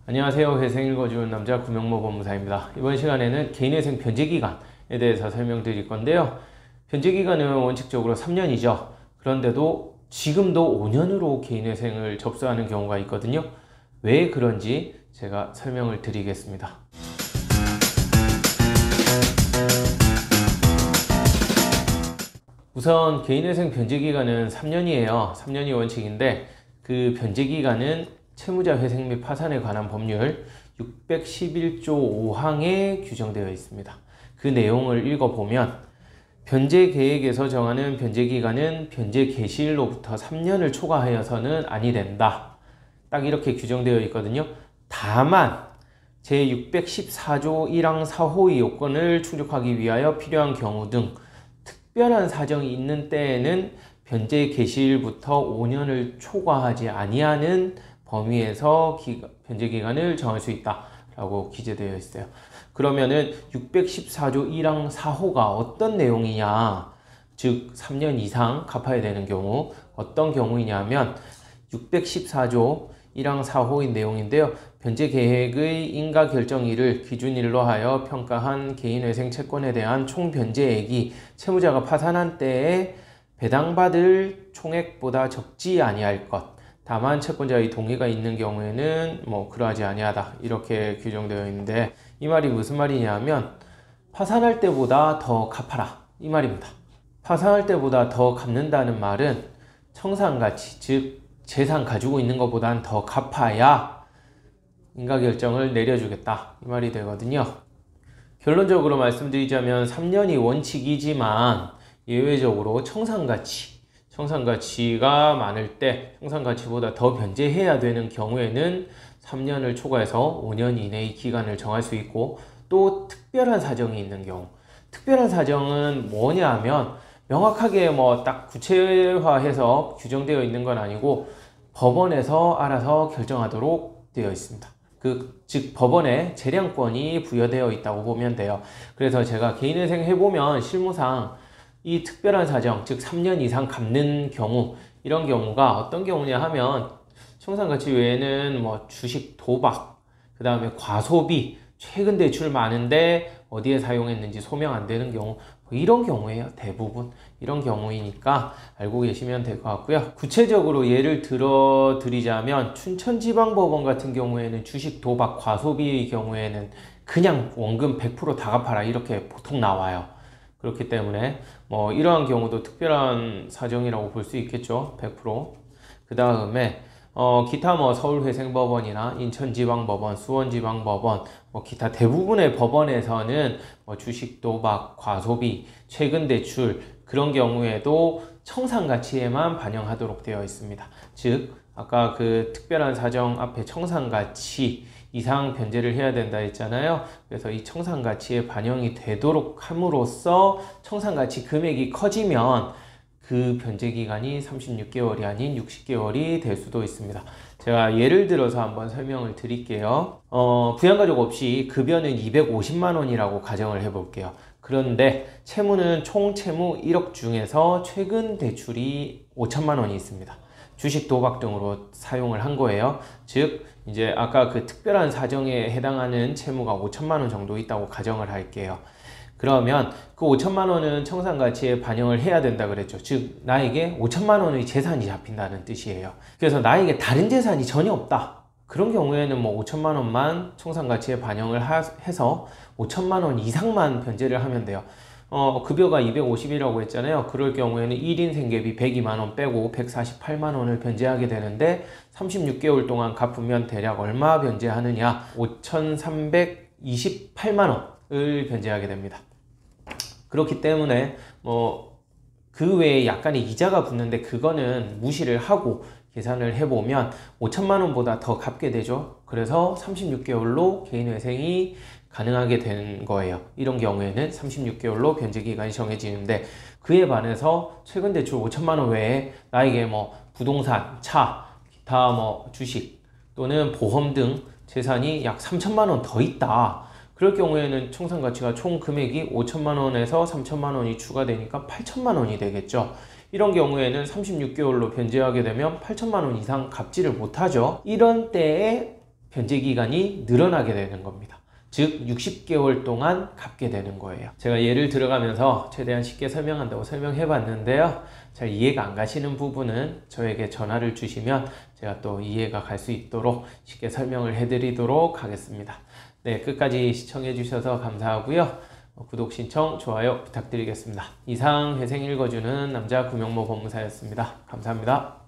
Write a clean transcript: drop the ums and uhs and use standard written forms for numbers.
안녕하세요. 회생 읽어주는 남자 구명모 법무사입니다. 이번 시간에는 개인회생 변제기간에 대해서 설명드릴 건데요. 변제기간은 원칙적으로 3년이죠. 그런데도 지금도 5년으로 개인회생을 접수하는 경우가 있거든요. 왜 그런지 제가 설명을 드리겠습니다. 우선 개인회생 변제기간은 3년이에요. 3년이 원칙인데 그 변제기간은 채무자 회생 및 파산에 관한 법률 611조 5항에 규정되어 있습니다. 그 내용을 읽어보면 변제계획에서 정하는 변제기간은 변제 개시일로부터 3년을 초과하여서는 아니 된다. 딱 이렇게 규정되어 있거든요. 다만 제614조 1항 4호의 요건을 충족하기 위하여 필요한 경우 등 특별한 사정이 있는 때에는 변제 개시일부터 5년을 초과하지 아니하는 범위에서 변제기간을 정할 수 있다 라고 기재되어 있어요. 그러면은 614조 1항 4호가 어떤 내용이냐, 즉 3년 이상 갚아야 되는 경우 어떤 경우이냐면 614조 1항 4호의 내용인데요. 변제계획의 인가결정일을 기준일로 하여 평가한 개인회생 채권에 대한 총변제액이 채무자가 파산한 때에 배당받을 총액보다 적지 아니할 것, 다만 채권자의 동의가 있는 경우에는 그러하지 아니하다 이렇게 규정되어 있는데, 이 말이 무슨 말이냐면 파산할 때보다 더 갚아라 이 말입니다. 파산할 때보다 더 갚는다는 말은 청산가치, 즉 재산 가지고 있는 것보단 더 갚아야 인가결정을 내려주겠다 이 말이 되거든요. 결론적으로 말씀드리자면 3년이 원칙이지만 예외적으로 청산가치가 많을 때 청산가치보다 더 변제해야 되는 경우에는 3년을 초과해서 5년 이내의 기간을 정할 수 있고, 또 특별한 사정이 있는 경우, 특별한 사정은 뭐냐 하면 명확하게 딱 구체화해서 규정되어 있는 건 아니고 법원에서 알아서 결정하도록 되어 있습니다. 즉 법원에 재량권이 부여되어 있다고 보면 돼요. 그래서 제가 개인회생 해보면 실무상 이 특별한 사정, 즉 3년 이상 갚는 경우, 이런 경우가 어떤 경우냐 하면 청산가치 외에는 주식 도박, 그 다음에 과소비, 최근 대출 많은데 어디에 사용했는지 소명 안 되는 경우, 이런 경우예요. 대부분 이런 경우이니까 알고 계시면 될 것 같고요. 구체적으로 예를 들어 드리자면 춘천지방법원 같은 경우에는 주식 도박 과소비의 경우에는 그냥 원금 100% 다 갚아라 이렇게 보통 나와요. 그렇기 때문에 이러한 경우도 특별한 사정이라고 볼 수 있겠죠. 100%. 그 다음에 기타 서울회생법원이나 인천지방법원, 수원지방법원, 기타 대부분의 법원에서는 주식 도박, 과소비, 최근 대출, 그런 경우에도 청산가치에만 반영하도록 되어 있습니다. 즉 아까 그 특별한 사정 앞에 청산가치 이상 변제를 해야 된다 했잖아요. 그래서 이 청산가치에 반영이 되도록 함으로써 청산가치 금액이 커지면 그 변제기간이 36개월이 아닌 60개월이 될 수도 있습니다. 제가 예를 들어서 한번 설명을 드릴게요. 부양가족 없이 급여는 250만 원이라고 가정을 해볼게요. 그런데 채무는 총 채무 1억 중에서 최근 대출이 5천만 원이 있습니다. 주식 도박 등으로 사용을 한 거예요. 즉 이제 아까 그 특별한 사정에 해당하는 채무가 5천만 원 정도 있다고 가정을 할게요. 그러면 그 5천만 원은 청산가치에 반영을 해야 된다 그랬죠. 즉 나에게 5천만 원의 재산이 잡힌다는 뜻이에요. 그래서 나에게 다른 재산이 전혀 없다. 그런 경우에는 5천만 원만 청산가치에 반영을 해서 5천만 원 이상만 변제를 하면 돼요. 급여가 250이라고 했잖아요. 그럴 경우에는 1인 생계비 102만 원 빼고 148만 원을 변제하게 되는데 36개월 동안 갚으면 대략 얼마 변제하느냐? 5,328만 원을 변제하게 됩니다. 그렇기 때문에 그 외에 약간의 이자가 붙는데 그거는 무시를 하고 계산을 해보면 5천만 원보다 더 갚게 되죠. 그래서 36개월로 개인회생이 가능하게 되는 거예요. 이런 경우에는 36개월로 변제기간이 정해지는데, 그에 반해서 최근 대출 5천만 원 외에 나에게 부동산, 차, 기타 주식 또는 보험 등 재산이 약 3천만 원 더 있다. 그럴 경우에는 청산가치가 총 금액이 5천만 원에서 3천만 원이 추가되니까 8천만 원이 되겠죠. 이런 경우에는 36개월로 변제하게 되면 8천만 원 이상 갚지를 못하죠. 이런 때에 변제 기간이 늘어나게 되는 겁니다. 즉 60개월 동안 갚게 되는 거예요. 제가 예를 들어가면서 최대한 쉽게 설명한다고 설명해 봤는데요. 잘 이해가 안 가시는 부분은 저에게 전화를 주시면 제가 또 이해가 갈 수 있도록 쉽게 설명을 해 드리도록 하겠습니다. 네, 끝까지 시청해 주셔서 감사하고요. 구독, 신청, 좋아요 부탁드리겠습니다. 이상 회생 읽어주는 남자 구명모 법무사였습니다. 감사합니다.